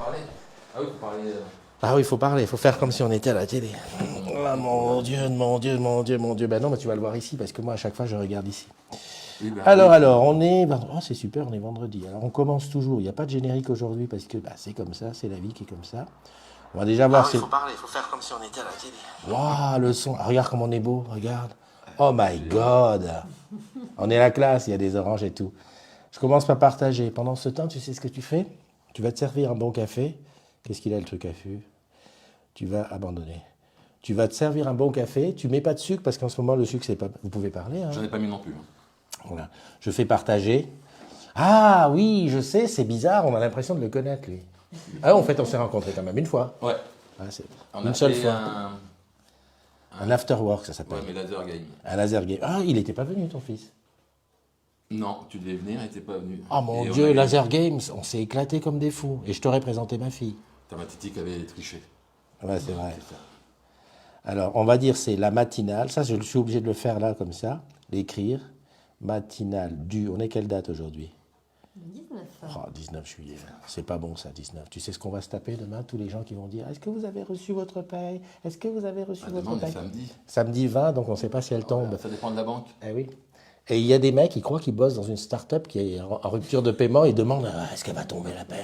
Parler. Ah oui, faut parler. Ah oui, il faut parler, il faut faire comme si on était à la télé. Ah mon Dieu, mon Dieu, mon Dieu, mon Dieu. Ben non, mais tu vas le voir ici, parce que moi, à chaque fois, je regarde ici. Oui, ben, Alors, on est... Oh, c'est super, on est vendredi. Alors, on commence toujours. Il n'y a pas de générique aujourd'hui, parce que c'est comme ça, c'est la vie qui est comme ça. On va déjà voir... Ah oui, il faut parler, il faut faire comme si on était à la télé. Waouh, le son. Ah, regarde comme on est beau, regarde. Oh my God. On est la classe, il y a des oranges et tout. Je commence par partager. Pendant ce temps, tu sais ce que tu fais? Tu vas te servir un bon café. Qu'est-ce qu'il a, le truc à fût? Tu vas abandonner. Tu vas te servir un bon café. Tu mets pas de sucre, parce qu'en ce moment, le sucre, c'est pas... Vous pouvez parler, hein? j'en ai pas mis non plus. Voilà. Je fais partager. Ah oui, je sais, c'est bizarre, on a l'impression de le connaître, lui. Ah, en fait, on s'est rencontrés quand même une fois. Ouais. Ah, c'est On une a seule fait fois. Un after work, ça Ouais, s'appelle. mais laser game. Un laser game. Ah, il n'était pas venu, ton fils. Non, tu devais venir, il était pas venu. Ah mon Et on Dieu, a- laser games, on s'est éclaté comme des fous. Et je t'aurais présenté ma fille. T'as ma titi qui avait triché. Ouais, c'est vrai. C'est ça. Alors, on va dire c'est la matinale. Ça, je suis obligé de le faire là, comme ça. L'écrire. Matinale du... On est quelle date aujourd'hui? Le 19. Oh, 19 juillet. C'est pas bon, ça, 19. Tu sais ce qu'on va se taper demain? Tous les gens qui vont dire, est-ce que vous avez reçu votre paye? Est-ce que vous avez reçu Ah, votre demain, on est paye? samedi. Samedi 20, donc on ne sait pas si elle tombe. Ça dépend de la banque. Eh oui. Et il y a des mecs qui croient qu'ils bossent dans une start-up qui est en rupture de paiement et demandent, est-ce qu'elle va tomber la paye?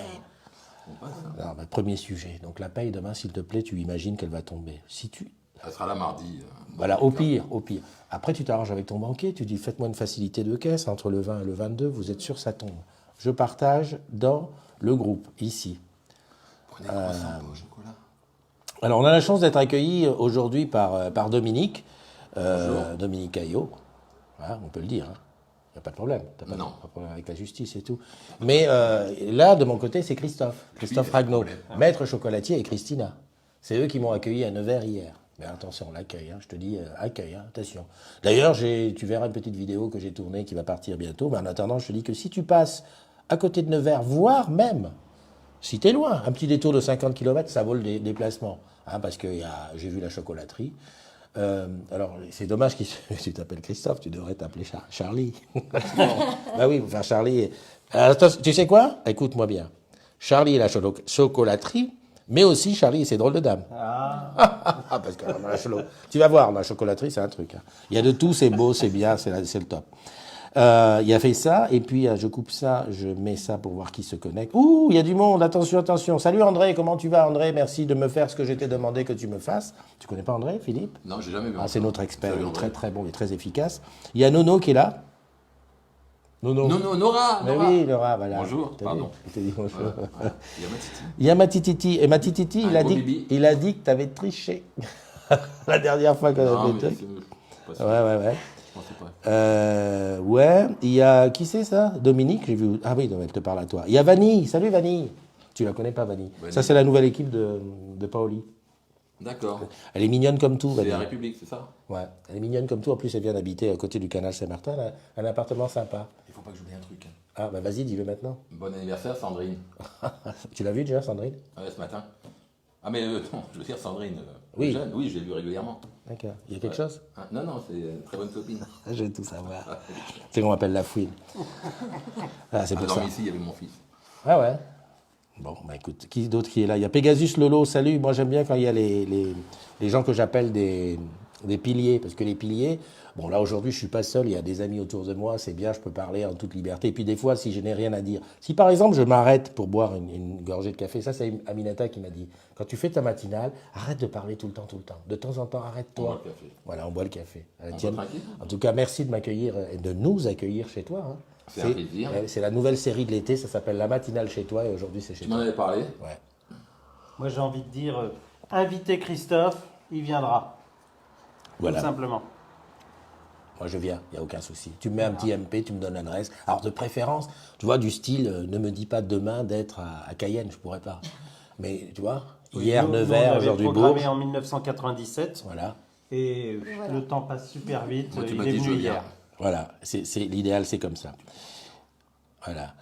Non, bah, premier sujet. Donc la paye demain, s'il te plaît, tu imagines qu'elle va tomber. Si tu... Elle sera là mardi. Voilà, au pire, au pire. Après, tu t'arranges avec ton banquier, tu dis, faites-moi une facilité de caisse entre le 20 et le 22, vous êtes sûr, ça tombe. Je partage dans le groupe, ici. Prenez croissant, pas au chocolat. Alors, on a la chance d'être accueillis aujourd'hui par Dominique, Bonjour. Dominique Caillot. Hein, on peut le dire, il n'y a pas de problème. T'as pas, Non. pas de problème avec la justice et tout. Mais là, de mon côté, c'est Christophe Ragnaud, maître chocolatier et Christina. C'est eux qui m'ont accueilli à Nevers hier. Mais attention, l'accueil, je te dis, accueil, attention. D'ailleurs, tu verras une petite vidéo que j'ai tournée qui va partir bientôt. Mais en attendant, je te dis que si tu passes à côté de Nevers, voire même, si tu es loin, un petit détour de 50 km, ça vaut le déplacement. Parce que j'ai vu la chocolaterie. Alors, c'est dommage que tu t'appelles Christophe, tu devrais t'appeler Charlie. Bah oui, enfin Charlie. Attends, tu sais quoi? Écoute-moi bien. Charlie et la chocolaterie, mais aussi Charlie et ses drôles de dames. Parce que dans tu vas voir, la chocolaterie, c'est un truc. Il y a de tout, c'est beau, c'est bien, c'est le top. Il a fait ça, et puis je coupe ça, je mets ça pour voir qui se connecte. Ouh, il y a du monde, attention, attention. Salut André, comment tu vas André? Merci de me faire ce que je t'ai demandé que tu me fasses. Tu connais pas André, Philippe? Non, j'ai jamais vu. C'est notre expert, Salut, il est André. très très bon, il est très efficace. Il y a Nono qui est là. Nono. Non, Nora. Mais Nora. oui, Nora, voilà. Bonjour, T'as pardon. vu Il t'a dit bonjour. Ouais. Il y a ma titi. Il y a Matititi. Et Matititi, Un gros bibi. il a dit que tu avais triché. La dernière fois qu'on a Non, fait mais le truc. c'est pas sûr. Ouais. Je pensais pas. Ouais, il y a... Qui c'est ça? Dominique, j'ai vu... Ah oui, non, elle te parle à toi. Il y a Vanille. Salut Vanille. Tu la connais pas, Vanille? Vanille. Ça, c'est la nouvelle équipe de Paoli. D'accord. Elle est mignonne comme tout, C'est Vanille. la République, c'est ça? Ouais, elle est mignonne comme tout. En plus, elle vient d'habiter à côté du canal Saint-Martin. Elle a un appartement sympa. Il faut pas que j'oublie un truc. Ah, bah vas-y, dis-le maintenant. Bon anniversaire, Sandrine. Tu l'as vu déjà, Sandrine? Ouais, ce matin. Ah, mais non, je veux dire Sandrine. Oui. Jeune. Oui, je l'ai vue régulièrement. D'accord. Il y a quelque chose? Ah, non, c'est une très bonne copine. Je vais tout savoir. C'est qu'on m'appelle la fouine. Ah, c'est pour ça. Non, mais ici, il y avait mon fils. Ah ouais. Bon, bah écoute, qui d'autre qui est là? Il y a Pegasus Lolo, salut. Moi, j'aime bien quand il y a les gens que j'appelle des piliers. Parce que les piliers, bon, là, aujourd'hui, je suis pas seul. Il y a des amis autour de moi. C'est bien, je peux parler en toute liberté. Et puis, des fois, si je n'ai rien à dire. Si, par exemple, je m'arrête pour boire une gorgée de café, ça, c'est Aminata qui m'a dit. Quand tu fais ta matinale, arrête de parler tout le temps. De temps en temps, On arrête-toi. boit le café. Voilà, on boit le café. À la On tienne. boit tranquille. En tout cas, merci de m'accueillir et de nous accueillir chez toi. C'est un plaisir. C'est la nouvelle série de l'été, ça s'appelle La matinale chez toi et aujourd'hui c'est chez Tu m'en toi. avais parlé. Ouais. Moi, j'ai envie de dire, invitez Christophe, il viendra. Voilà. Tout simplement. Moi je viens, il n'y a aucun souci. Tu me mets un petit MP, tu me donnes l'adresse. Alors de préférence, tu vois, du style, ne me dis pas demain d'être à Cayenne, je pourrais pas. Mais tu vois, hier Nous, on Nevers, avait aujourd'hui programmé Bourges. en 1997 Voilà. et Voilà. le temps passe super vite. Moi, tu il m'as est dit, je venu viens. hier. Voilà, l'idéal, c'est comme ça. Voilà.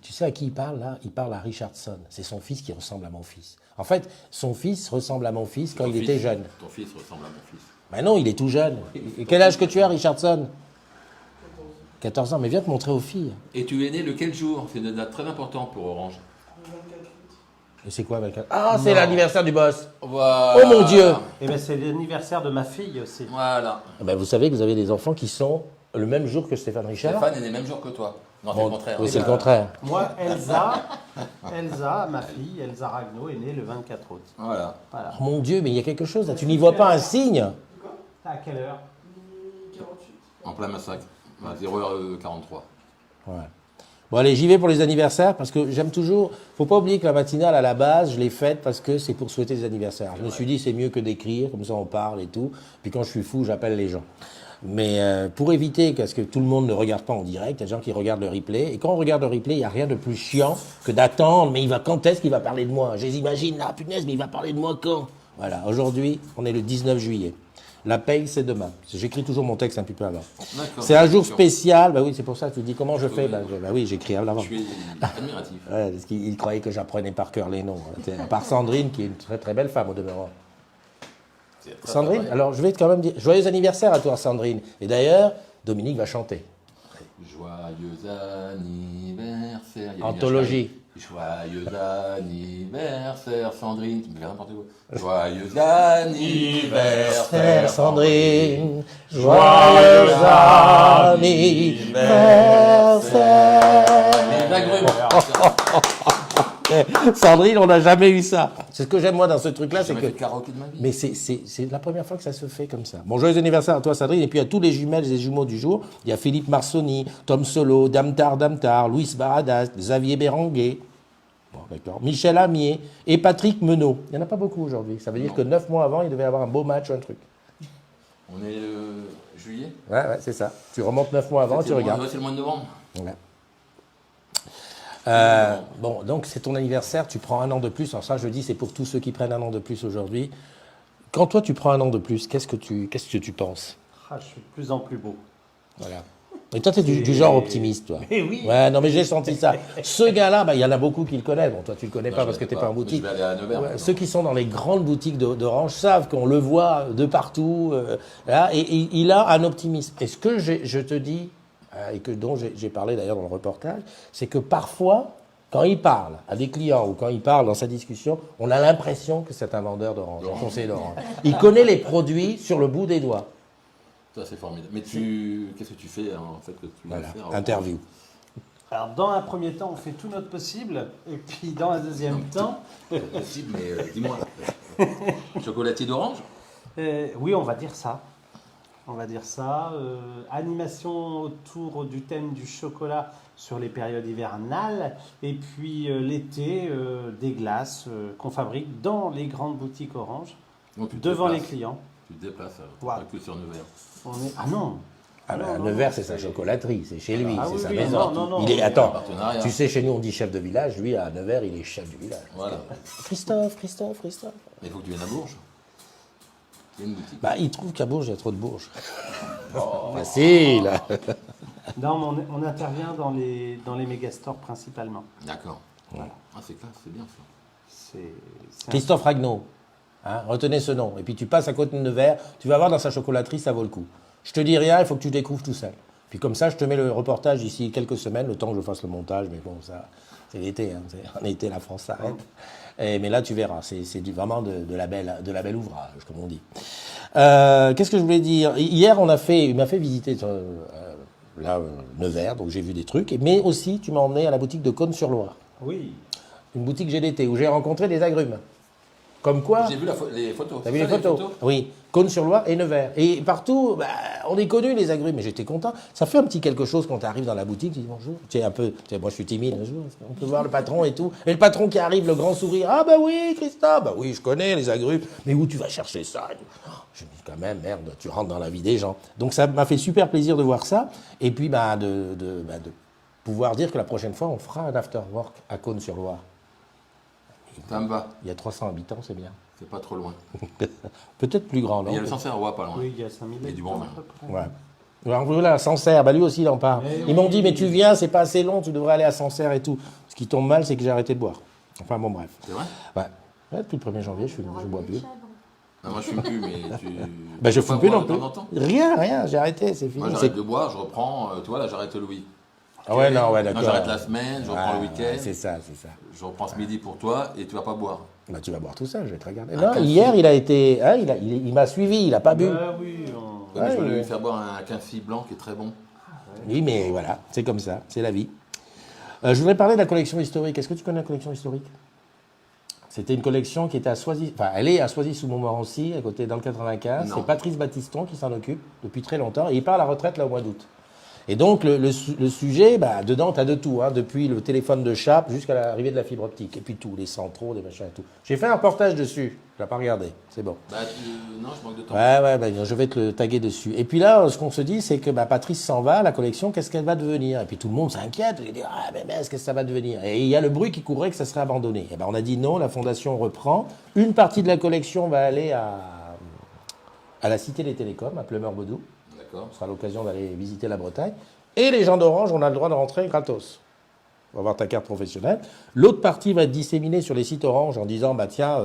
Tu sais à qui il parle là? Il parle à Richardson. C'est son fils qui ressemble à mon fils. En fait, son fils ressemble à mon fils quand Ton il fils- était jeune. Ton fils ressemble à mon fils. Ben non, il est tout jeune. Et quel âge que tu as, Richardson? 14 ans, mais viens te montrer aux filles. Et tu es né le quel jour? C'est une date très importante pour Orange. Et c'est quoi 24? Ah, c'est l'anniversaire du boss. Voilà. Oh mon Dieu. Et ben c'est l'anniversaire de ma fille aussi. Voilà. Eh ben, vous savez que vous avez des enfants qui sont le même jour que Stéphane Richard. Stéphane est né le même jour que toi. Non, c'est Bon, le contraire. oui, c'est le contraire. Moi, Elsa, ma fille, Elsa Ragno, est née le 24 août. Voilà. Voilà. Oh mon Dieu, mais il y a quelque chose là. Tu n'y vois pas un signe? À quelle heure? En plein massacre. 0h43. Ouais. Bon allez, j'y vais pour les anniversaires parce que j'aime toujours. Faut pas oublier que la matinale à la base, je l'ai faite parce que c'est pour souhaiter des anniversaires. Je me suis dit c'est mieux que d'écrire, comme ça on parle et tout. Puis quand je suis fou, j'appelle les gens. Mais pour éviter parce que tout le monde ne regarde pas en direct, il y a des gens qui regardent le replay. Et quand on regarde le replay, il n'y a rien de plus chiant que d'attendre. Mais quand est-ce qu'il va parler de moi? Je les imagine là, punaise, mais il va parler de moi quand? Voilà. Aujourd'hui, on est le 19 juillet. La paye, c'est demain. J'écris toujours mon texte un petit peu avant. C'est un jour spécial. Bah oui, c'est pour ça que tu dis comment je fais. Bah oui, j'écis avant. Je suis admiratif. Ouais, parce qu'il croyait que j'apprenais par cœur les noms. À part Sandrine, qui est une très très belle femme au demeurant. Sandrine, alors je vais quand même dire joyeux anniversaire à toi, Sandrine. Et d'ailleurs, Dominique va chanter. Joyeux anniversaire. Il y a Anthologie. Joyeux anniversaire, Sandrine. Tu me fais n'importe quoi. Joyeux anniversaire, Sandrine. Joyeux anniversaire. Les agrumes. Sandrine, on n'a jamais eu ça. C'est ce que j'aime moi dans ce truc-là, c'est J'ai que. jamais fait de karaoké de ma vie. Mais c'est la première fois que ça se fait comme ça. Bon, joyeux anniversaire à toi, Sandrine, et puis à tous les jumelles et jumeaux du jour. Il y a Philippe Marsoni, Tom Solo, Damtar, Louis Baradas, Xavier Béranguet, bon, d'accord, Michel Amier et Patrick Menot. Il n'y en a pas beaucoup aujourd'hui. Ça veut dire que 9 mois avant, il devait y avoir un beau match ou un truc. On est juillet. Ouais, c'est ça. Tu remontes 9 mois avant, tu regardes. C'est le mois de novembre. Ouais. Bon, donc c'est ton anniversaire, tu prends un an de plus. Alors ça, je dis, c'est pour tous ceux qui prennent un an de plus aujourd'hui. Quand toi, tu prends un an de plus, qu'est-ce que tu penses? Ah, je suis de plus en plus beau. Voilà. Et toi, tu es du genre optimiste, toi. Eh oui. Ouais, non, mais j'ai senti ça. Ce gars-là, bah, il y en a beaucoup qui le connaissent. Bon, toi, tu le connais Non, pas je parce que vais tu n'es pas en mais boutique. Je vais aller à Nevers. Ouais, ceux qui sont dans les grandes boutiques d'Orange savent qu'on le voit de partout. Là, et il a un optimisme. Et ce que je te dis, et dont j'ai parlé d'ailleurs dans le reportage, c'est que parfois, quand il parle à des clients ou quand il parle dans sa discussion, on a l'impression que c'est un vendeur d'orange, un conseiller d'orange. Il connaît les produits sur le bout des doigts. Ça, c'est formidable. Mais qu'est-ce que tu fais en fait que tu vas Voilà, faire interview. Alors, dans un premier temps, on fait tout notre possible. Et puis, dans un deuxième temps, Possible, mais dis-moi. Chocolatier d'orange. oui, on va dire ça. On va dire ça. Animation autour du thème du chocolat sur les périodes hivernales. Et puis, l'été, des glaces qu'on fabrique dans les grandes boutiques Orange, Donc, tu te devant les déplaces. clients. Tu te déplaces, Voilà. pas que sur Nevers. Ah non. Ah ben, Non, non, Nevers, non, c'est sa chocolaterie, c'est chez lui, Ah c'est oui, sa oui, maison. non, Il est, oui, attends, partenariat. tu sais, chez nous on dit chef de village, lui à Nevers, il est chef du village. Voilà. Christophe. Mais il faut que tu viennes à Bourges. Il y a une boutique. Bah, il trouve qu'à Bourges, il y a trop de Bourges. Facile. Non, mais on intervient dans les mégastores principalement. D'accord. Ah, c'est classe, c'est bien ça. C'est Christophe Ragnaud, hein, retenez ce nom. Et puis tu passes à côté de Nevers, tu vas voir dans sa chocolaterie, ça vaut le coup. Je te dis rien, il faut que tu découvres tout seul. Puis comme ça, je te mets le reportage d'ici quelques semaines, le temps que je fasse le montage, mais bon, ça, c'est l'été, hein, en été, la France s'arrête. Mais là, tu verras, c'est vraiment de la belle ouvrage, comme on dit. Qu'est-ce que je voulais dire? Hier, il m'a fait visiter Nevers, donc j'ai vu des trucs, mais aussi, tu m'as emmené à la boutique de Cône-sur-Loire. Oui. Une boutique GDT, où j'ai rencontré des agrumes. Comme quoi... J'ai vu les photos. T'as vu C'est les ça, photos? Oui, Cône-sur-Loire et Nevers. Et partout, bah, on est connus les agrumes, mais j'étais content. Ça fait un petit quelque chose quand tu arrives dans la boutique, tu dis bonjour. Tu sais, moi je suis timide, bonjour, on peut voir le patron et tout. Et le patron qui arrive, le grand sourire, ah bah oui, Christophe, bah oui, je connais les agrumes, mais où tu vas chercher ça? Je me dis quand même, merde, tu rentres dans la vie des gens. Donc ça m'a fait super plaisir de voir ça, et puis de pouvoir dire que la prochaine fois, on fera un after work à Cône-sur-Loire. Ça me va. Il y a 300 habitants, c'est bien. C'est pas trop loin. Peut-être plus grand, non? Il y a le Sancerre Roi pas loin. Oui, il y a 5000 Il y a du bon vin. à peu près. Ouais. Alors voilà, Sancerre, bah lui aussi il en parle. Mais Ils m'ont oui. dit, mais tu viens, c'est pas assez long, tu devrais aller à Sancerre et tout. Ce qui tombe mal, c'est que j'ai arrêté de boire. Enfin bon, bref. C'est vrai? Ouais. Ouais, depuis le 1er janvier, je bois plus. Non, moi je fume plus, mais tu. Bah, je Faut fume pas plus boire non de plus. temps en temps. Rien, j'ai arrêté, c'est fini. Moi j'arrête de boire, je reprends. Tu vois, là j'arrête Louis. Ah ouais, non, ouais, Non, d'accord. j'arrête la semaine, je reprends le week-end, C'est ça, c'est ça. je reprends ce midi pour toi et tu vas pas boire. Bah, tu vas boire tout ça, je vais te regarder. Un Non, café. hier, il a été. Hein, il m'a suivi, il n'a pas bu. Bah oui, Ouais, mais je Ouais, vais lui ouais. faire boire un café blanc qui est très bon. Oui, mais voilà, c'est comme ça, c'est la vie. Je voudrais parler de la collection historique. Est-ce que tu connais la collection historique? C'était une collection qui était à Soisy, enfin, elle est à Soisy-sous-Montmorency, à côté dans le 95. Non. C'est Patrice Battiston qui s'en occupe depuis très longtemps et il part à la retraite là au mois d'août. Et donc le sujet, bah, dedans, tu as de tout, hein, depuis le téléphone de chape jusqu'à l'arrivée de la fibre optique. Et puis tout, les centraux, les machins et tout. J'ai fait un reportage dessus, je l'ai pas regardé, c'est bon. Bah, non, je manque de temps. Ouais, bah, je vais te le taguer dessus. Et puis là, ce qu'on se dit, c'est que bah, Patrice s'en va, la collection, qu'est-ce qu'elle va devenir? Et puis tout le monde s'inquiète, il dit, ah, mais qu'est-ce que ça va devenir? Et il y a le bruit qui courait que ça serait abandonné. Et ben, on a dit non, la fondation reprend. Une partie de la collection va aller à la Cité des Télécoms, à Plumeur-Baudou. D'accord. Ce sera l'occasion d'aller visiter la Bretagne. Et les gens d'Orange, on a le droit de rentrer gratos. On va avoir ta carte professionnelle. L'autre partie va être disséminée sur les sites Orange en disant, bah tiens,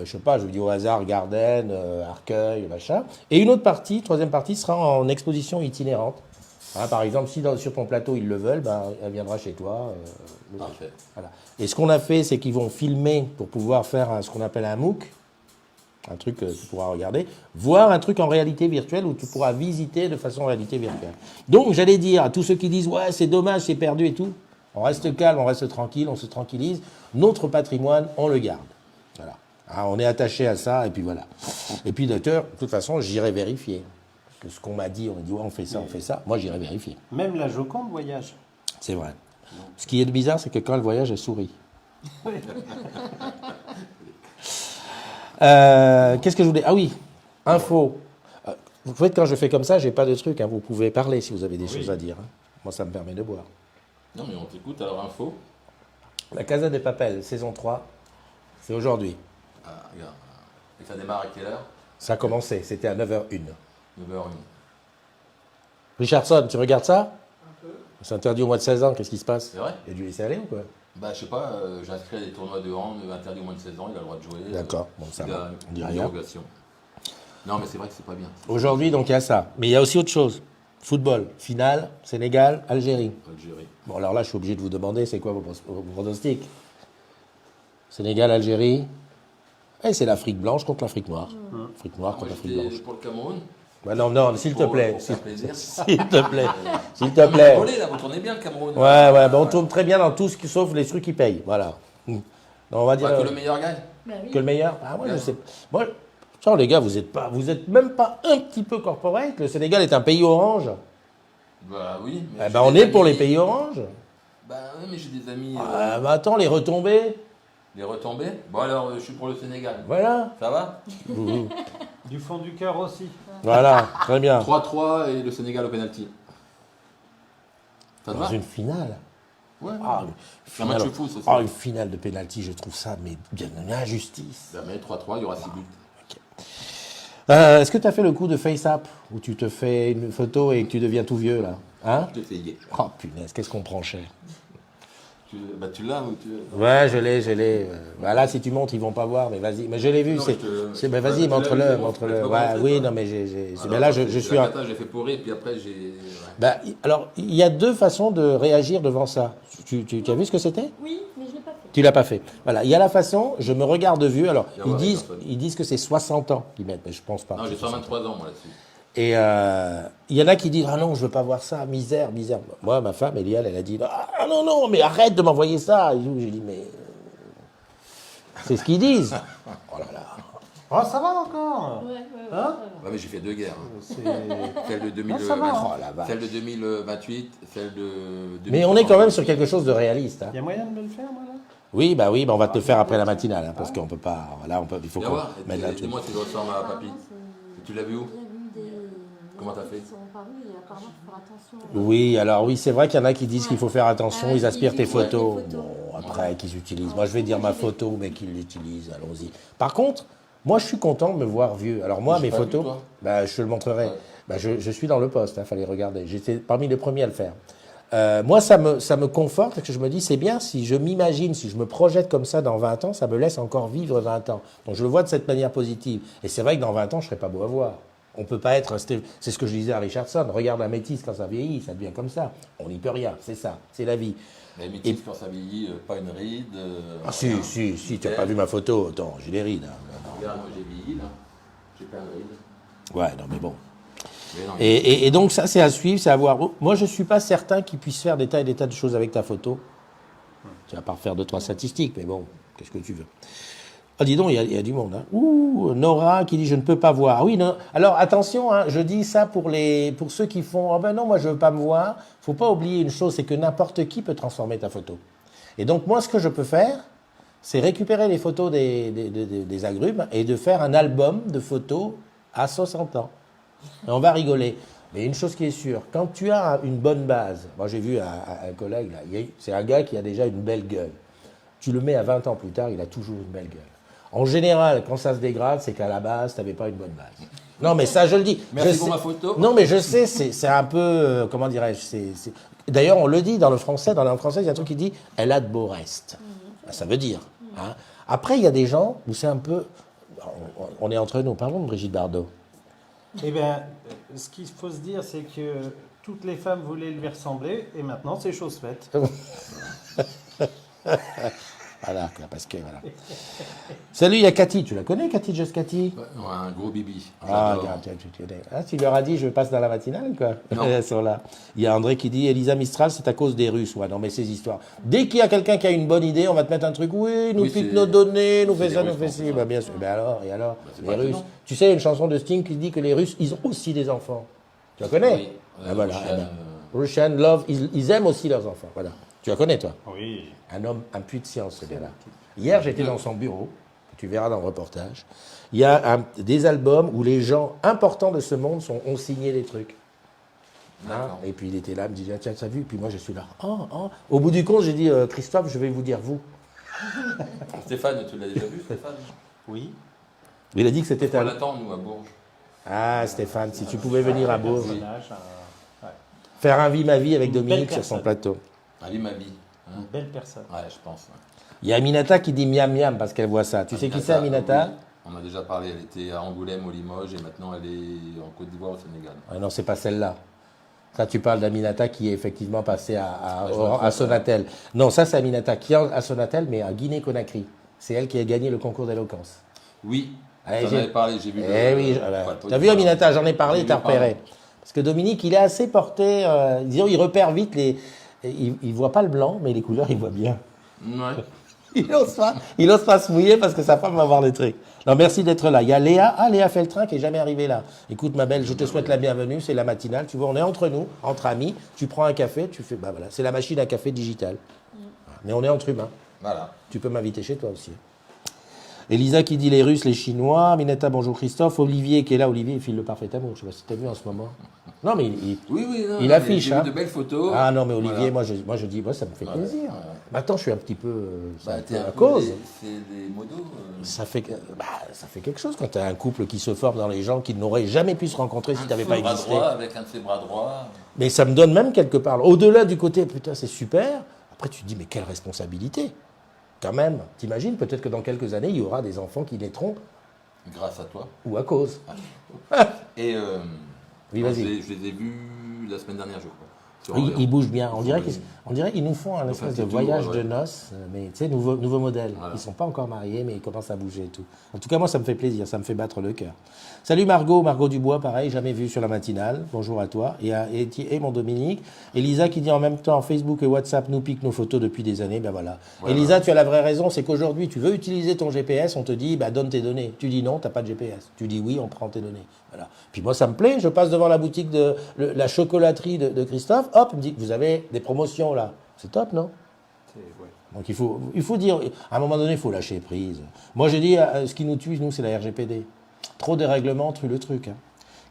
je sais pas, je vous dis au hasard, Garden, Arcueil, machin. Et une autre partie, troisième partie, sera en exposition itinérante. Hein, par exemple, si sur ton plateau ils le veulent, bah, elle viendra chez toi. Parfait. Voilà. Et ce qu'on a fait, c'est qu'ils vont filmer pour pouvoir faire ce qu'on appelle un MOOC, un truc que tu pourras regarder, voir un truc en réalité virtuelle où tu pourras visiter de façon en réalité virtuelle. Donc, j'allais dire à tous ceux qui disent « Ouais, c'est dommage, c'est perdu et tout », on reste calme, on reste tranquille, on se tranquillise. Notre patrimoine, on le garde. Voilà. Hein, on est attaché à ça, et puis voilà. Et puis, docteur, de toute façon, j'irai vérifier. Parce que ce qu'on m'a dit, on m'a dit « Ouais, on fait ça, on fait ça ». Moi, j'irai vérifier. même la Joconde voyage. C'est vrai. Ce qui est bizarre, c'est que quand elle voyage, elle sourit. Qu'est-ce que je voulais... Ah oui, info. Vous faites quand je fais comme ça, j'ai pas de truc. Hein. Vous pouvez parler si vous avez des choses à dire. Hein. Moi, ça me permet de boire. Non, mais on t'écoute, alors info. La Casa de Papel, saison 3, c'est aujourd'hui. Ah, regarde. Et ça démarre à quelle heure? Ça a commencé, c'était à 9h01. 9h01. Richardson, tu regardes ça? C'est interdit au moins de 16 ans, qu'est-ce qui se passe? C'est vrai? Il a dû laisser aller ou quoi? Bah, je sais pas, j'ai inscrit à des tournois de hand, interdit au moins de 16 ans, il a le droit de jouer. D'accord, bon, ça Il va. a On dit une rien. dérogation. Non, mais c'est vrai que c'est pas bien. Aujourd'hui, donc, il y a ça. Mais il y a aussi autre chose. Football, finale, Sénégal, Algérie. Algérie. Bon, alors là, je suis obligé de vous demander, c'est quoi vos pronostics? Sénégal, Algérie. Et c'est l'Afrique blanche contre l'Afrique noire. Afrique noire Moi, contre l'Afrique j'étais blanche. pour le Cameroun. Bah non, non, s'il te Pour plaît. faire plaisir. S'il te plaît. S'il te Vous plaît. rigolez, là, vous tournez bien le Cameroun. Ouais, ouais, bah on tourne très bien dans tout ce qui sauf les trucs qui payent. Voilà. Donc, on va dire Bah, que le meilleur gagne. Bah oui. que le meilleur. Ah, moi, je sais. Moi, ça, les gars, vous êtes même pas un petit peu corporate. Le Sénégal est un pays orange. Bah oui. Mais Eh j'ai ben, on des est pour amis- les pays oranges. Bah oui, mais j'ai des amis. Ah, bah attends, les retombées. Les retombées. Bon, alors, je suis pour le Sénégal. Voilà. Ça va? Du fond du cœur aussi. Voilà, très bien. 3-3 et le Sénégal au penalty. Ça te Dans va? une finale. Ouais. Ah, une C'est un match finale. fou, ce Ah, soir. une finale de pénalty, je trouve ça mais bien une injustice. Bah, mais 3-3, il y aura 6 buts. Est-ce que tu as fait le coup de face-up où tu te fais une photo et que tu deviens tout vieux là? Hein? Je t'ai fait hier. Oh punaise, qu'est-ce qu'on prend cher. Bah, tu l'as ou tu. Ouais, je l'ai. Bah là, si tu montres, ils vont pas voir, mais vas-y. Mais je l'ai vu, Non, c'est. mais je te- Bah, vas-y, Ouais, tu l'as vu, montre-le, c'est bon, montre-le. tu peux Ouais, pas montrer, oui, toi. non, mais Alors, mais là, je suis. La cata, j'ai fait pourrir, puis après, j'ai. Ouais. Bah, alors, il y a deux façons de réagir devant ça. Tu as vu ce que c'était? Oui, mais je ne l'ai pas fait. Tu l'as pas fait. Voilà, il y a la façon, je me regarde vieux. Alors, Il y a ouais, personne. ils disent que c'est 60 ans qu'ils mettent, mais je pense pas. Non, j'ai 123 ans, moi, là-dessus. Et il y en a qui disent ah non, je veux pas voir ça, misère, misère. Moi, ma femme Eliane, elle a dit ah non non, mais arrête de m'envoyer ça. Et tout. J'ai dit mais c'est ce qu'ils disent. Oh là là. Oh, ça va encore. Ouais, ouais, ouais. Hein Ouais, mais j'ai fait 2 guerres. Hein. C'est- Celle de 2000, ça va, Oh la vache. celle de 2028, celle de. Mais on est quand même sur quelque chose de réaliste. Hein. Il y a moyen de me le faire, moi, là? Oui, bah on va te le faire après la matinale, hein, parce qu'on peut pas. Là, il faut Viens qu'on voir, mette la truc. dis-moi si je ressemble à papy. Apparemment, c'est- Tu l'as vu où? Il y a eu des. Comment t'as fait? Ils sont parus et apparemment, il faut faire attention. Oui, alors oui, c'est vrai qu'il y en a qui disent qu'il faut faire attention, Ah, ils aspirent ils tes utilisent photos. des photos. Bon, après, qu'ils utilisent. Moi, je vais dire ma photo, mais qu'ils l'utilisent, allons-y. Par contre, moi, je suis content de me voir vieux. Alors moi, J'ai mes pas vu, photos, toi. bah, je te le montrerai. Ouais. Bah, je suis dans le poste, il fallait regarder. J'étais parmi les premiers à le faire. Moi, ça me conforte, parce que je me dis, c'est bien, si je m'imagine, si je me projette comme ça dans 20 ans, ça me laisse encore vivre 20 ans. Donc, je le vois de cette manière positive. Et c'est vrai que dans 20 ans, je ne serai pas beau à voir. On peut pas être... C'est ce que je disais à Richardson. Regarde la métisse quand ça vieillit, ça devient comme ça. On n'y peut rien, c'est ça, c'est la vie. Mais métis, quand ça vieillit, pas une ride. Ah si, tu n'as pas vu ma photo. Attends, j'ai des rides. Hein. Regarde, moi j'ai vieilli, là. J'ai plein de rides. Ouais, non mais bon. Mais non, Et donc ça, c'est à suivre, c'est à voir. Moi, je ne suis pas certain qu'ils puissent faire des tas et des tas de choses avec ta photo. Tu vas pas refaire 2-3 statistiques, mais bon, qu'est-ce que tu veux. Ah, dis donc, il y a du monde. Hein. Ouh, Nora qui dit je ne peux pas voir. Oui, non. Alors attention, hein, je dis ça pour ceux qui font ben non, moi je veux pas me voir. Faut pas oublier une chose, c'est que n'importe qui peut transformer ta photo. Et donc moi, ce que je peux faire, c'est récupérer les photos des agrumes et de faire un album de photos à 60 ans. Et on va rigoler. Mais une chose qui est sûre, quand tu as une bonne base, moi j'ai vu un collègue, là, c'est un gars qui a déjà une belle gueule. Tu le mets à 20 ans plus tard, il a toujours une belle gueule. En général, quand ça se dégrade, c'est qu'à la base, tu n'avais pas une bonne base. Non, mais ça, je le dis. Merci pour ma photo. Non, mais je sais, c'est un peu, comment dirais-je, D'ailleurs, on le dit dans le français, dans la langue française, il y a un truc qui dit « elle a de beaux restes ». Ça veut dire. Hein. Après, il y a des gens où c'est un peu... On est entre nous, parlons de Brigitte Bardot. Eh bien, ce qu'il faut se dire, c'est que toutes les femmes voulaient lui ressembler, et maintenant, c'est chose faite. Voilà, parce que voilà. Salut, il y a Cathy. Tu la connais, Cathy Just Cathy? Ouais, un gros bibi. Ah, J'adore. regarde, tu leur as dit je passe dans la matinale, quoi. Non. Elles sont là. Il y a André qui dit Elisa Mistral, c'est à cause des Russes. Ouais, non, mais ces histoires. Dès qu'il y a quelqu'un qui a une bonne idée, on va te mettre un truc. Oui, nous Oui, pique c'est- nos données, nous c'est fait les ça, Russes nous fait qui ci. font ça. Bah, bien sûr. Ben alors, et alors c'est les pas Russes. étonnant. Tu sais, il y a une chanson de Sting qui dit que les Russes, ils ont aussi des enfants. Tu la connais? Oui. Ah, voilà. Russian, Eh ben, Russian Love, ils aiment aussi leurs enfants. Voilà. Tu la connais, toi? Oui. Un homme, un puits de science, ce gars-là. Hier, j'étais dans son bureau, tu verras dans le reportage. Il y a des albums où les gens importants de ce monde ont signé des trucs. Hein, D'accord. et puis il était là, il me dit, tiens, t'as vu? Puis moi, je suis là. Oh, oh. Au bout du compte, j'ai dit, Christophe, je vais vous dire vous. Stéphane, tu l'as déjà vu, Stéphane? Oui. Il a dit que c'était On un... l'attend, nous, à Bourges. Ah, Stéphane, si tu pouvais venir à Bourges, Personnage, ouais. faire un vie ma vie avec Une Dominique belle sur son personne. plateau. Ali Mabi. Hein. Une belle personne. Ouais, je pense. Ouais. Il y a Aminata qui dit miam miam parce qu'elle voit ça. Tu sais qui c'est, Aminata? Oui. On a déjà parlé, elle était à Angoulême, au Limoges, et maintenant elle est en Côte d'Ivoire, au Sénégal. Ah non, c'est pas celle-là. Ça, tu parles d'Aminata qui est effectivement passée à je me trompe, Sonatel. Non, ça, c'est Aminata qui est à Sonatel, mais à Guinée-Conakry. C'est elle qui a gagné le concours d'éloquence. Oui, Allez, j'en avais parlé, j'ai vu Eh oui, t'as vu Aminata, j'en ai parlé, J'ai t'as vu parler. repéré. Parce que Dominique, il est assez porté, disons, il repère vite les... Il voit pas le blanc, mais les couleurs, il voit bien. Ouais. Il ose pas se mouiller parce que sa femme va voir les trucs. Non, merci d'être là. Il y a Léa, Léa Feltrin qui est jamais arrivée là. Écoute, ma belle, je te souhaite la bienvenue. C'est la matinale. Tu vois, on est entre nous, entre amis. Tu prends un café, tu fais, bah voilà, c'est la machine à café digitale. Mais on est entre humains. Voilà. Tu peux m'inviter chez toi aussi. Elisa qui dit les Russes, les Chinois. Minetta, bonjour Christophe. Olivier qui est là. Olivier, il file le parfait amour. Je sais pas si tu as vu en ce moment. Non, mais Oui, non, il mais affiche. J'ai Hein. vu de belles photos. Ah non, mais Olivier, Voilà. moi je dis, ça me fait Voilà. plaisir. Voilà. Maintenant, je suis un petit peu, Bah, t'es à un peu cause. C'est des modos. Ça fait quelque chose quand tu as un couple qui se forme dans les gens qui n'auraient jamais pu se rencontrer si tu n'avais pas bras existé. droit avec un de ses bras droits. Mais ça me donne même quelque part. Au-delà du côté, putain, c'est super. Après, tu te dis, mais quelle responsabilité. Quand même, t'imagines, peut-être que dans quelques années, il y aura des enfants qui naîtront Grâce à toi. ou à cause. Et Oui, vas-y. je les ai vus la semaine dernière, je crois. Sur Oui, Orléans. ils bougent bien. On dirait Oui. qu'ils nous font un Ils espèce font de un petit voyage tour, de ouais. noces, mais tu sais, nouveau modèle. Voilà. Ils sont pas encore mariés, mais ils commencent à bouger et tout. En tout cas, moi, ça me fait plaisir, ça me fait battre le cœur. Salut Margot Dubois, pareil, jamais vu sur la matinale. Bonjour à toi. Et mon Dominique. Elisa qui dit en même temps, Facebook et WhatsApp nous piquent nos photos depuis des années. Ben voilà. Voilà. Elisa, tu as la vraie raison, c'est qu'aujourd'hui, tu veux utiliser ton GPS, on te dit, bah, donne tes données. Tu dis non, tu n'as pas de GPS. Tu dis oui, on prend tes données. Voilà. Puis moi, ça me plaît, je passe devant la boutique de la chocolaterie de Christophe, hop, il me dit, vous avez des promotions là. C'est top, non? Ouais. Donc il faut dire, à un moment donné, il faut lâcher prise. Moi, je dis, ce qui nous tue, nous, c'est la RGPD. Trop de règlements tue le truc. Hein.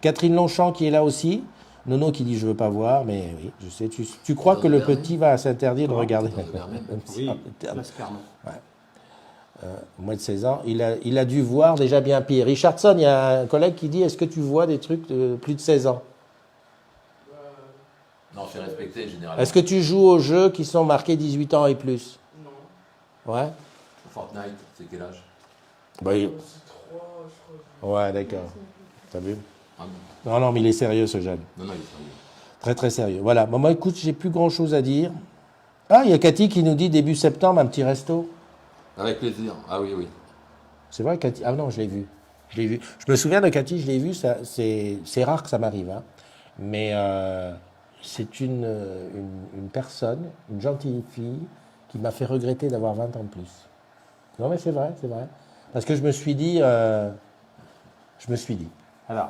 Catherine Longchamp qui est là aussi. Nono qui dit, je veux pas voir, mais oui, je sais. Tu crois que le petit va s'interdire de regarder même si Oui, on interdit. clairement. Au moins de 16 ans, il a dû voir déjà bien pire. Richardson, il y a un collègue qui dit, est-ce que tu vois des trucs de plus de 16 ans? Non, c'est respecté généralement. Est-ce que tu joues aux jeux qui sont marqués 18 ans et plus? Non. Ouais? Fortnite, c'est quel âge? Bah, C'est 3, je crois. ouais, d'accord. T'as vu? Ah bon. Non, non, mais il est sérieux, ce jeune. Non, non, il est sérieux. Très, très sérieux. Voilà. Bon, moi, écoute, j'ai plus grand-chose à dire. Ah, il y a Cathy qui nous dit début septembre, un petit resto. Avec plaisir. Ah oui, oui. C'est vrai, Cathy? Ah non, je l'ai vu. Je l'ai vu. Je me souviens de Cathy, je l'ai vu. C'est rare que ça m'arrive. Hein. Mais c'est une personne, une gentille fille, qui m'a fait regretter d'avoir 20 ans de plus. Non, mais c'est vrai, c'est vrai. Parce que je me suis dit... Alors,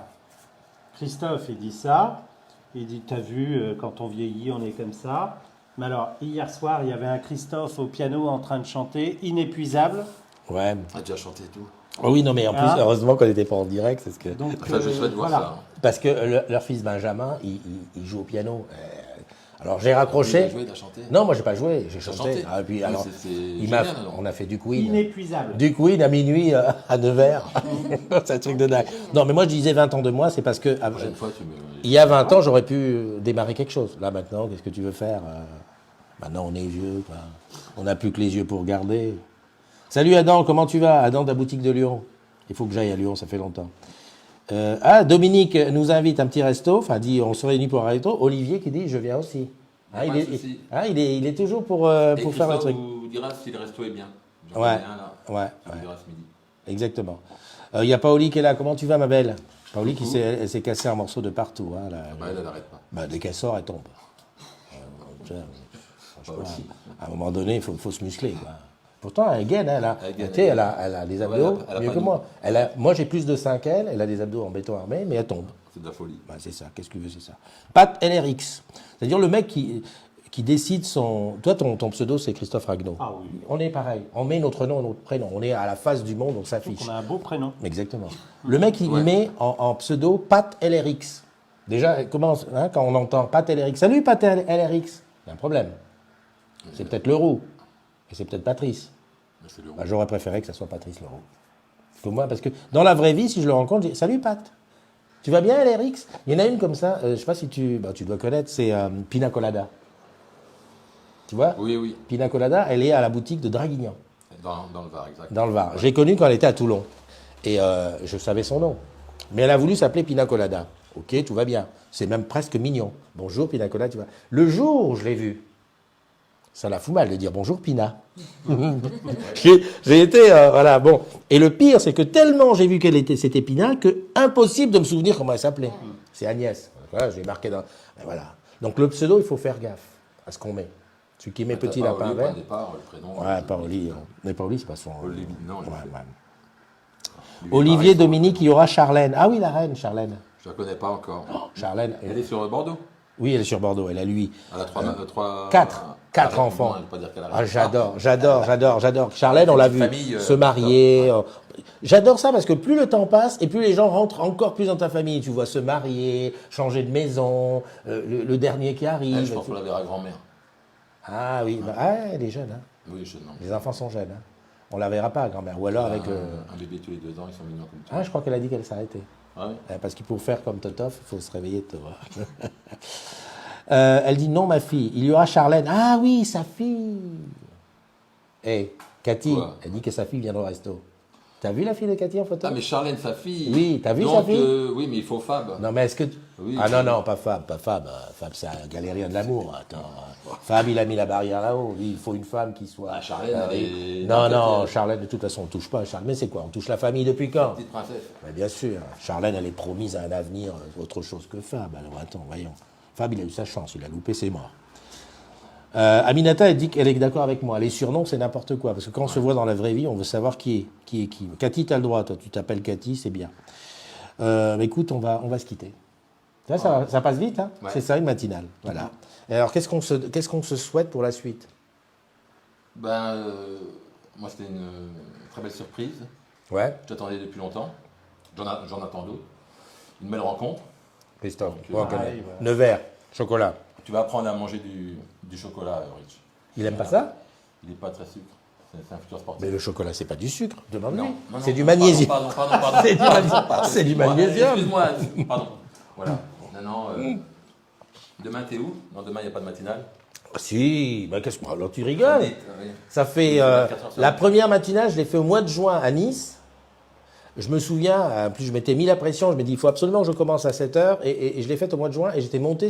Christophe, il dit ça. Il dit, t'as vu, quand on vieillit, on est comme ça. Mais alors, hier soir, il y avait un Christophe au piano en train de chanter, inépuisable. Ouais. On a déjà chanté et tout. Oh oui, non, mais en plus, Ah. heureusement qu'on n'était pas en direct, c'est ce que... Donc, Enfin, je souhaite voir voilà. ça. Hein. Parce que leur fils Benjamin, il joue au piano. Alors j'ai Il raccroché. a joué, il a chanté. Non, moi j'ai pas joué, j'ai T'as chanté. chanté. Ah, et puis, Oui, alors, c'est il génial, m'a, alors. on a fait du Queen. Inépuisable. Du Queen à minuit à Nevers. C'est un truc de dingue. Non, mais moi je disais 20 ans de moi, c'est parce que La prochaine fois, tu me... il y a 20 ans, j'aurais pu démarrer quelque chose. Là maintenant, qu'est-ce que tu veux faire Maintenant on est vieux, quoi. On n'a plus que les yeux pour regarder. Salut Adam, comment tu vas? Adam de la boutique de Lyon. Il faut que j'aille à Lyon, ça fait longtemps. Dominique nous invite à un petit resto, enfin dit on se réunit pour un resto. Olivier qui dit je viens aussi. Pas de souci. Il est toujours pour Et faire le Christophe truc. vous dira si le resto est bien. J'en Ouais. connais un, là. Ouais, Il vous ouais, dira ce midi. exactement. Il y a Paoli qui est là, comment tu vas ma belle? Paoli qui Coucou. elle s'est cassée un morceau de partout. Hein, là. Ah bah, elle n'arrête pas. Bah, dès qu'elle sort, elle tombe. Tu vois, Pas aussi. à un moment donné, il faut se muscler. Quoi. Pourtant, elle gaine, elle a, Elle gaine, tu sais, elle a des abdos elle a mieux pas que nous. moi. Moi, j'ai plus de 5 qu'elle, elle a des abdos en béton armé, mais elle tombe. C'est de la folie. Bah, c'est ça, qu'est-ce que tu veux, c'est ça. Pat LRX, c'est-à-dire le mec qui décide son... Toi, ton pseudo, c'est Christophe Ragnaud. Ah oui. On est pareil, on met notre nom et notre prénom, on est à la face du monde, on s'affiche. On a un beau prénom. Exactement. Le mec, il Ouais. met en pseudo Pat LRX. Déjà, comment, hein, quand on entend Pat LRX, salut Pat LRX, il y a un problème. C'est peut-être Leroux, et c'est peut-être Patrice. Mais c'est le Bah, j'aurais préféré que ça soit Patrice Leroux. Parce que dans la vraie vie, si je le rencontre, je dis salut Pat. Tu vas bien LRX? Il y en a une comme ça, je sais pas si tu dois connaître, c'est Pina Colada. Tu vois? Oui, oui. Pina Colada, elle est à la boutique de Draguignan. Dans le Var, exact. Dans le Var. Je l'ai connue quand elle était à Toulon. Et je savais son nom. Mais elle a voulu s'appeler Pina Colada. Ok, tout va bien. C'est même presque mignon. Bonjour Pina Colada, tu vois. Le jour où je l'ai vue, ça la fout mal de dire bonjour Pina. J'ai été, voilà, bon. Et le pire, c'est que tellement j'ai vu c'était Pina, que impossible de me souvenir comment elle s'appelait. C'est Agnès. Voilà, je l'ai marqué dans... Ben voilà. Donc le pseudo, il faut faire gaffe à ce qu'on met. Celui qui met petit lapin Au vert. départ, le prénom. Ouais, Paoli. Mais Paoli, c'est pas son... Olivier, non, Ouais, je sais. ouais. Lui, Olivier, pareil, Dominique, il y aura Charlène. Ah oui, la reine, Charlène. Je la connais pas encore. Charlène. Elle est sur Bordeaux. Oui, elle est sur Bordeaux. Elle a lui. Elle a trois... Quatre Arrête, enfants. non, elle veut pas dire qu'elle Ah, arrête. j'adore. Charlène, on l'a vu Famille, se marier. J'adore ça parce que plus le temps passe et plus les gens rentrent encore plus dans ta famille. Tu vois se marier, changer de maison, le dernier qui arrive. Elle, je pense qu'on la verra grand-mère. Ah oui, elle est jeune. Hein. Oui, je non. Les enfants sont jeunes. Hein. On la verra pas, grand-mère. Ou alors avec. Un bébé tous les 2 ans, ils sont mignons comme tout. Ah, je crois qu'elle a dit qu'elle s'arrêtait. Ah oui. Parce qu'il faut faire comme Totof, il faut se réveiller de te voir. Elle dit non, ma fille. Il y aura Charlène. Ah oui, sa fille. Cathy, Quoi? elle dit que sa fille viendra au resto. T'as vu la fille de Cathy en photo? Ah, mais Charlène, sa fille. Oui, t'as vu Donc, sa fille? Oui, mais il faut Fab. Non, mais est-ce que... Oui. Ah non, pas Fab. Fab, c'est un galérien de l'amour. Attends. Fab, il a mis la barrière là-haut. Il faut une femme qui soit... Ah, Charlène, elle est... Non, Charlène, de toute façon, on ne touche pas à Charlène. Mais c'est quoi? On touche la famille depuis quand? Petite princesse. Mais bien sûr. Charlène, elle est promise à un avenir autre chose que Fab. Alors attends, voyons. Fab, il a eu sa chance. Il a loupé, c'est mort. Aminata, elle dit qu'elle est d'accord avec moi. Les surnoms, c'est n'importe quoi. Parce que quand on se voit dans la vraie vie, on veut savoir qui est qui. Cathy, tu as le droit. Toi, tu t'appelles Cathy, c'est bien. Mais écoute, on va se quitter. Ça passe vite, hein. Ouais. C'est ça, une matinale. Voilà. Et alors, qu'est-ce qu'on se souhaite pour la suite? Ben, moi, c'était une très belle surprise. Ouais. J'attendais depuis longtemps. J'en attends d'autres. Une belle rencontre. Christophe, Donc, on connaît. pareil, ouais. Nevers, chocolat. Tu vas apprendre à manger du chocolat, Rich. Il aime pas ça? Il n'est pas très sucre. C'est un futur sportif. Mais le chocolat, c'est pas du sucre. Demande-lui. Non, non, C'est non, du magnésium. Pardon. C'est du magnésium. C'est du magnésium. Excuse-moi, pardon. Voilà. Non, demain, t'es où? Non, demain, il n'y a pas de matinale. Si, bah qu'est-ce que... Alors tu rigoles. Oui. Ça fait... Oui, 24 heures sur la 24. première matinale, je l'ai fait au mois de juin à Nice. Je me souviens, en plus je m'étais mis la pression, je me dis il faut absolument que je commence à 7h et je l'ai faite au mois de juin et j'étais monté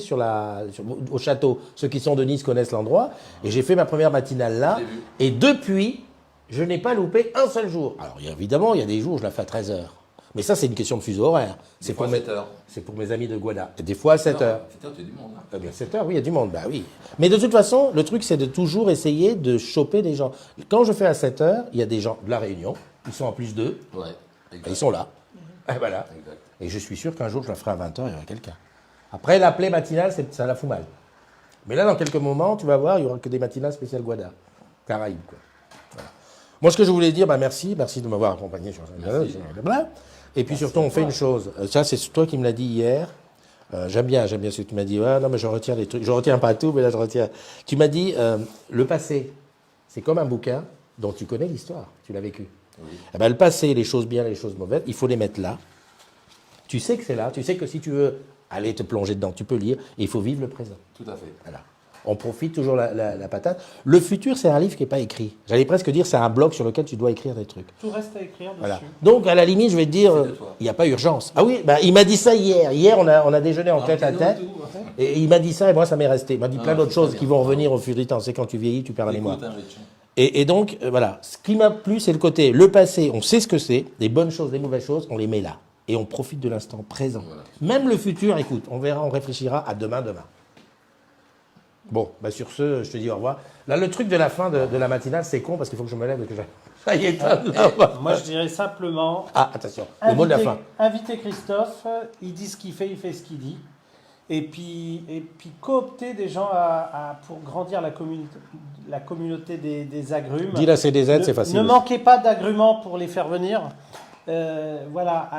au château. Ceux qui sont de Nice connaissent l'endroit et j'ai fait ma première matinale là Je l'ai vu. et depuis, je n'ai pas loupé un seul jour. Alors évidemment, il y a des jours où je la fais à 13h. Mais ça, c'est une question de fuseau horaire. C'est pour 7 heures. C'est pour mes amis de Guada. Et des fois à 7h. 7 heures, tu as du monde. Hein. Eh bien, 7h, oui, il y a du monde, bah oui. Mais de toute façon, le truc, c'est de toujours essayer de choper des gens. Quand je fais à 7h, il y a des gens de la Réunion, ils sont en plus d'eux, Ouais, et exact. ils sont là. Et voilà. Exact. Et je suis sûr qu'un jour, je la ferai à 20h, il y aura quelqu'un. Après, la plaie matinale, ça la fout mal. Mais là, dans quelques moments, tu vas voir, il n'y aura que des matinales spéciales Guada. Caraïbes, quoi. Voilà. Moi, ce que je voulais dire, merci de m'avoir accompagné sur Merci. blablabla. Et puis surtout, on fait une chose. Ça, c'est toi qui me l'as dit hier. J'aime bien ce que tu m'as dit. Ouais, non, mais je retiens des trucs. Je retiens pas tout, mais là, je retiens. Tu m'as dit, le passé, c'est comme un bouquin dont tu connais l'histoire. Tu l'as vécu. Oui. Eh ben, le passé, les choses bien, les choses mauvaises, il faut les mettre là. Tu sais que c'est là. Tu sais que si tu veux aller te plonger dedans, tu peux lire. Et il faut vivre le présent. Tout à fait. Voilà. On profite toujours la patate. Le futur, c'est un livre qui n'est pas écrit. J'allais presque dire, c'est un blog sur lequel tu dois écrire des trucs. Tout reste à écrire dessus. Voilà. Donc, à la limite, je vais te dire, C'est de toi. il n'y a pas urgence. Ah oui, bah, il m'a dit ça hier. Hier, on a déjeuné en tête à tête. Et il m'a dit ça, et moi, ça m'est resté. Il m'a dit plein d'autres c'est choses très qui bien. vont revenir au fur et à mesure. C'est quand tu vieillis, tu perds la mémoire. Écoute, hein, Rich. Et donc, voilà. Ce qui m'a plu, c'est le côté, le passé, on sait ce que c'est. Les bonnes choses, les mauvaises choses, on les met là. Et on profite de l'instant présent. Voilà. Même le futur, écoute, on verra, on réfléchira à demain. Bon, bah sur ce, je te dis au revoir. Là, le truc de la fin de la matinale, c'est con parce qu'il faut que je me lève et que ça y est, Moi, je dirais simplement Ah, attention, le mot de la fin. inviter Christophe, il dit ce qu'il fait ce qu'il dit. Et puis coopter des gens pour grandir la communauté des agrumes. Dis la CDZ, c'est facile. Ne manquez pas d'agrumes pour les faire venir. Voilà.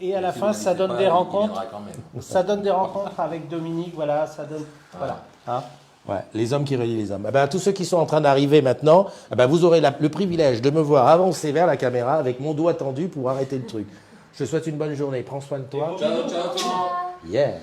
Et à la Si fin, vous ça l'invitez donne pas, des il rencontres. viendra quand même. Ça donne des rencontres avec Dominique. Voilà, ça donne. Voilà. Hein. Ouais, les hommes qui relient les hommes. Eh ben, tous ceux qui sont en train d'arriver maintenant, eh ben, vous aurez le privilège de me voir avancer vers la caméra avec mon doigt tendu pour arrêter le truc. Je te souhaite une bonne journée. Prends soin de toi. Ciao, ciao tout le monde. Yeah.